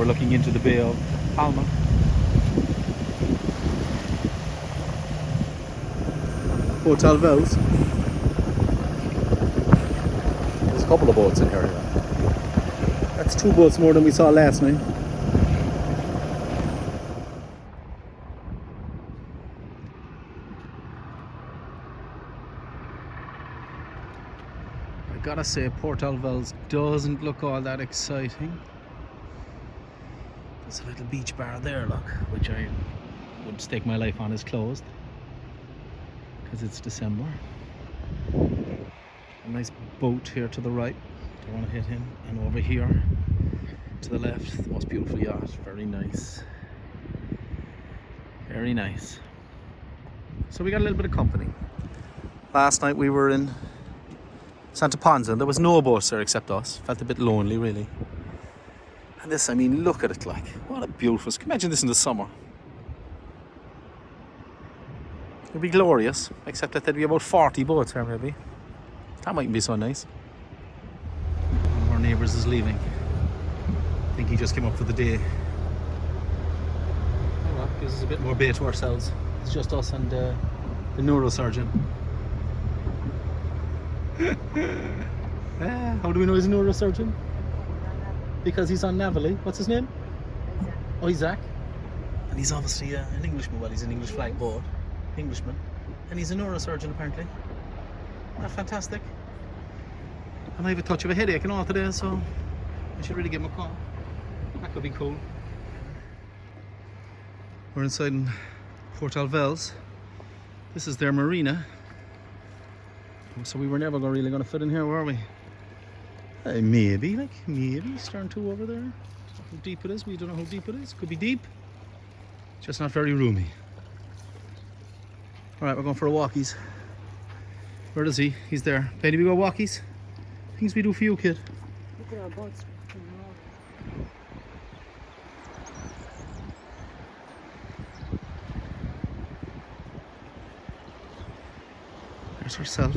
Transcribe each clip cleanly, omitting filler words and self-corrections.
looking into the Bay of Palma. Hotel Vells. There's a couple of boats in here. That's 2 boats more than we saw last night. I gotta say, Portal Vells doesn't look all that exciting. There's a little beach bar there, look, which I would stake my life on is closed because it's December. A nice boat here to the right, don't want to hit him, and over here to the left, the most beautiful yacht. Very nice, very nice. So we got a little bit of company. Last night we were in Santa Ponsa and there was no boats there except us. Felt a bit lonely, really. And this, I mean, look at it, like, what a beautiful, imagine this in the summer. It'd be glorious, except that there'd be about 40 boats here maybe. That mightn't be so nice. One of our neighbours is leaving. I think he just came up for the day. Oh well, gives us a bit more bay to ourselves. It's just us and the neurosurgeon. How do we know he's a neurosurgeon? Because he's on Navally. What's his name? Isaac. Oh, Isaac. And he's obviously an Englishman. Well, he's an English flag boat. Englishman. And he's a neurosurgeon apparently. Isn't that fantastic? And I have a touch of a headache and all today, so I should really give him a call. That could be cool. We're inside in Portal Vells. This is their marina. So we were never really going to fit in here, were we? Maybe stern 2 over there. How deep it is, we don't know how deep it is. Could be deep, just not very roomy. Alright, we're going for a walkies. Where is he? He's there. Penny, we go walkies? Things we do for you, kid. Look at our boats. There's herself.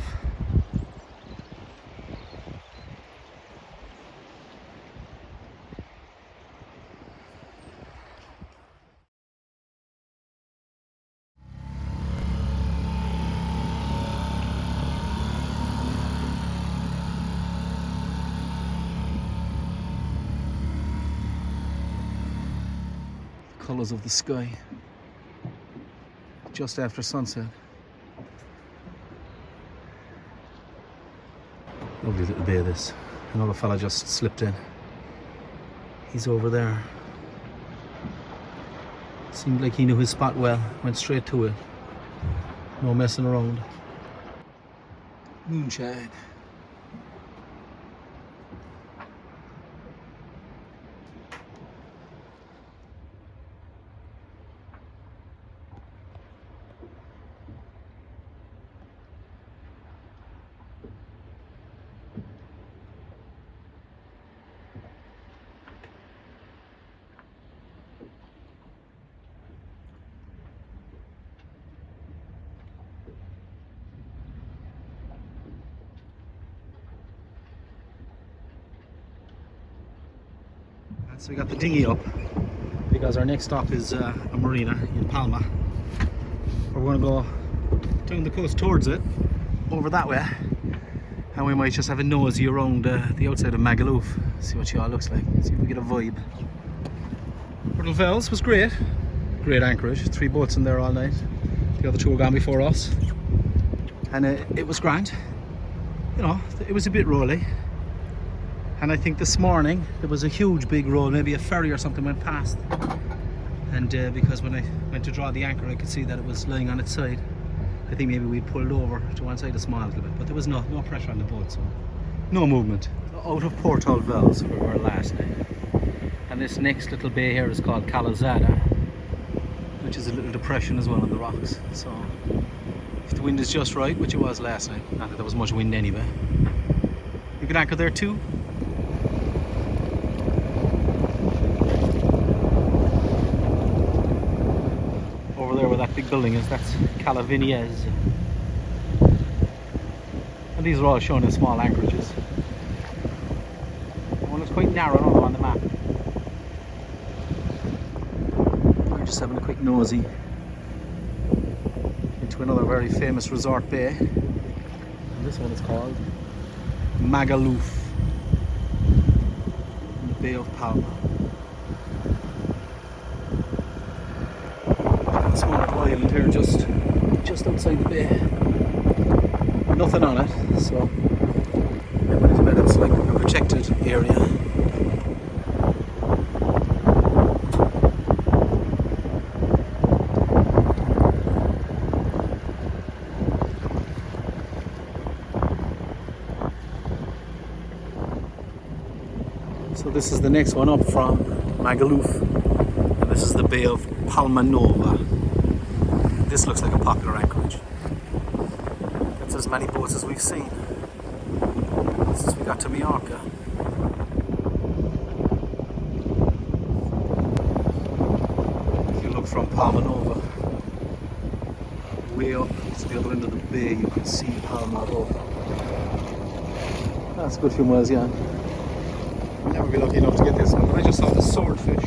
Colours of the sky just after sunset. Lovely little bay this. Another fella just slipped in. He's over there. Seemed like he knew his spot well. Went straight to it. No messing around. Moonshine. So we got the dinghy up because our next stop is a marina in Palma. We're going to go down the coast towards it, over that way, and we might just have a nosy around the outside of Magaluf, see what she all looks like, see if we get a vibe. Portal Vells was great, great anchorage, 3 boats in there all night. The other 2 were gone before us, and it was grand. You know, it was a bit rolly. And I think this morning there was a huge big roll, maybe a ferry or something went past. And because when I went to draw the anchor, I could see that it was lying on its side. I think maybe we pulled over to one side a small little bit, but there was no pressure on the boat, so no movement. Out of Portal Vells, where we were last night. And this next little bay here is called Calazada, which is a little depression as well on the rocks. So if the wind is just right, which it was last night, not that there was much wind anyway, you can anchor there too. Where that big building is, that's Calaviniez. And these are all shown as small anchorages. One is quite narrow on the map. Just having a quick nosy into another very famous resort bay. And this one is called Magaluf, in the Bay of Palma. A small little island here just outside the bay. Nothing on it, so I bet it's like a protected area. So this is the next one up from Magaluf, and this is the Bay of Palma Nova. This looks like a popular anchorage. That's as many boats as we've seen since we got to Mallorca. If you look from Palma Nova, way up to the other end of the bay, you can see Palma Nova. That's a good few miles, yeah. I'll never be lucky enough to get this one, but I just saw the swordfish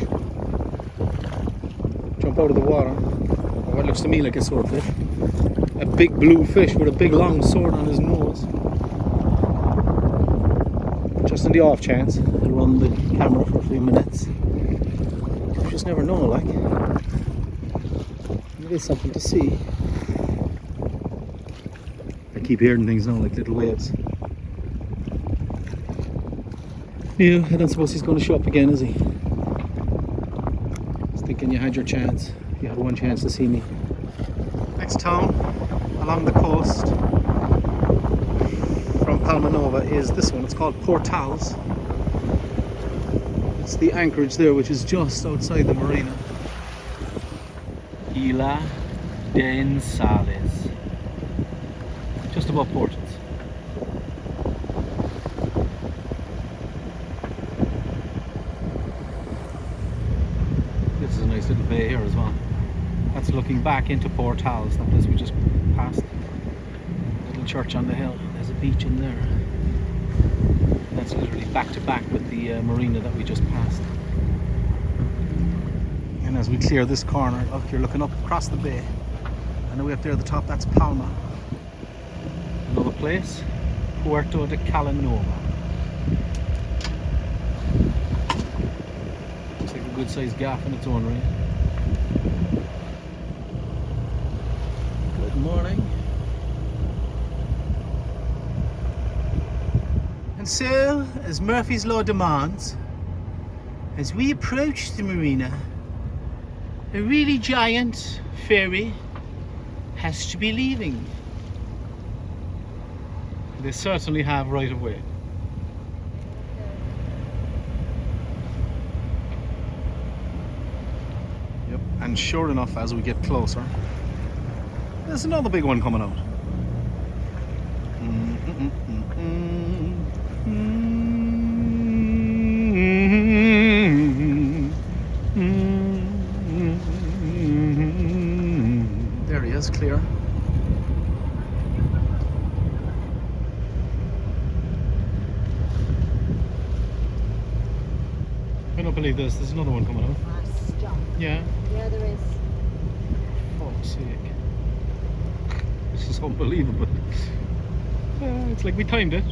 jump out of the water. What looks to me like a swordfish. A big blue fish with a big long sword on his nose. Just in the off chance, I'll run the camera for a few minutes. You just never know, like. It is something to see. I keep hearing things now, like little waves. Yeah, I don't suppose he's going to show up again, is he? I was thinking you had your chance. You had one chance to see me. Next town along the coast from Palma Nova is this one. It's called Portals. It's the anchorage there, which is just outside the marina. Isla de Sales. Just above Portals. This is a nice little bay here as well. That's looking back into Portals, that place we just passed. Little church on the hill. There's a beach in there. That's literally back to back with the marina that we just passed. And as we clear this corner, look, you're looking up across the bay. And the way up there at the top, that's Palma. Another place, Puerto de Calanova. Looks like a good sized gaff in its own right. Good morning. And so, as Murphy's Law demands, as we approach the marina, a really giant ferry has to be leaving. They certainly have right of way. Yep, and sure enough, as we get closer, there's another big one coming out. There he is, clear. I don't believe this. There's another one coming out. Stop. Yeah. Yeah, there is. For fuck's sake. This is unbelievable. It's like we timed it.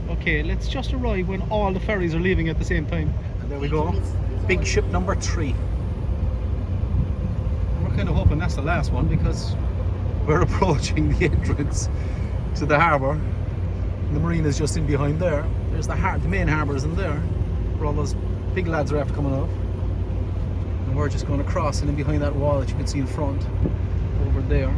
Okay, let's just arrive when all the ferries are leaving at the same time. And there we go. Big ship number 3. And we're kind of hoping that's the last one because we're approaching the entrance to the harbour. The marina is just in behind there. There's the main harbour is in there, where all those big lads are after coming out. And we're just going to cross and in behind that wall that you can see in front, over there.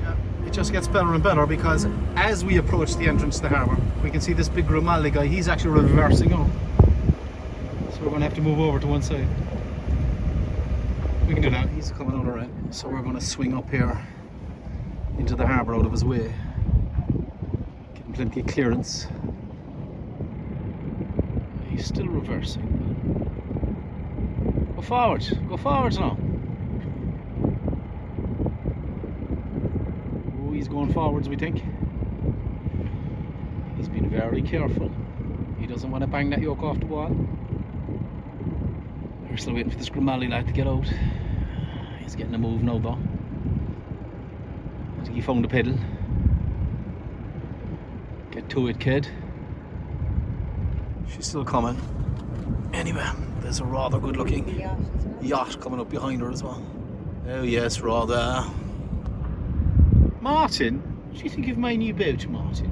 Yeah, it just gets better and better because as we approach the entrance to the harbour, we can see this big Grimaldi guy. He's actually reversing up. So we're going to have to move over to one side. We can do that. He's coming out alright. So we're going to swing up here into the harbour out of his way. Getting plenty of clearance. He's still reversing. Go forwards now. Oh, he's going forwards, we think. He's been very careful. He doesn't want to bang that yoke off the wall. We're still waiting for this Grimaldi lad to get out. He's getting a move now though. I think he found the pedal. Get to it, kid. She's still coming. Anyway, there's a rather good looking yacht coming up behind her as well. Oh yes, rather. Martin, what do you think of my new boat, Martin?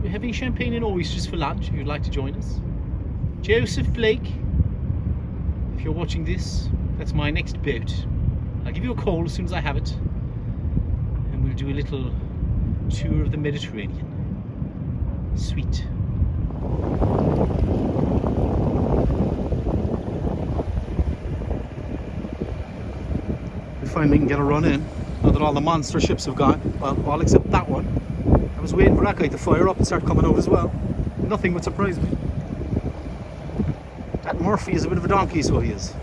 We're having champagne and oysters for lunch if you'd like to join us. Joseph Blake, if you're watching this, that's my next boat. I'll give you a call as soon as I have it, and we'll do a little tour of the Mediterranean. Sweet. We finally can get a run in now that all the monster ships have gone. Well, all except that one. I was waiting for that guy to fire up and start coming out as well. Nothing would surprise me. That Murphy is a bit of a donkey, so he is.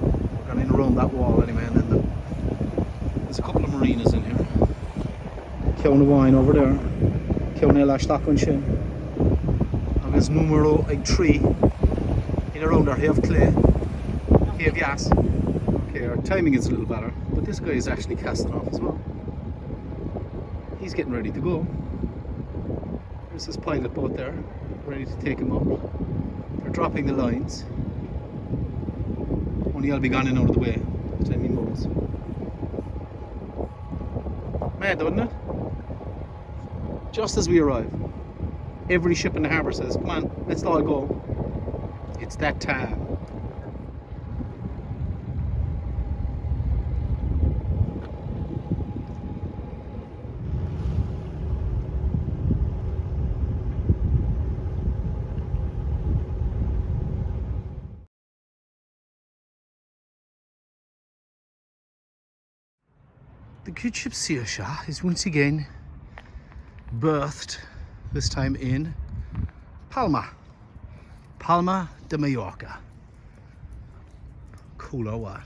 We're going in around that wall anyway, and then there's a couple of marinas in here. Ceann Wine over there. Ceann Eile Stachan Sin. And there's numero 3 in around our Have Clay. Have Yas. Okay, our timing is a little better, but this guy is actually casting off as well. He's getting ready to go. There's this pilot boat there, ready to take him up. They're dropping the lines. Only I'll be gone and out of the way by the time he moves. Mad, doesn't it? Just as we arrive, every ship in the harbour says, come on, let's all go. It's that time. The good ship Saoirse is once again berthed, this time in Palma de Mallorca. Cool or what?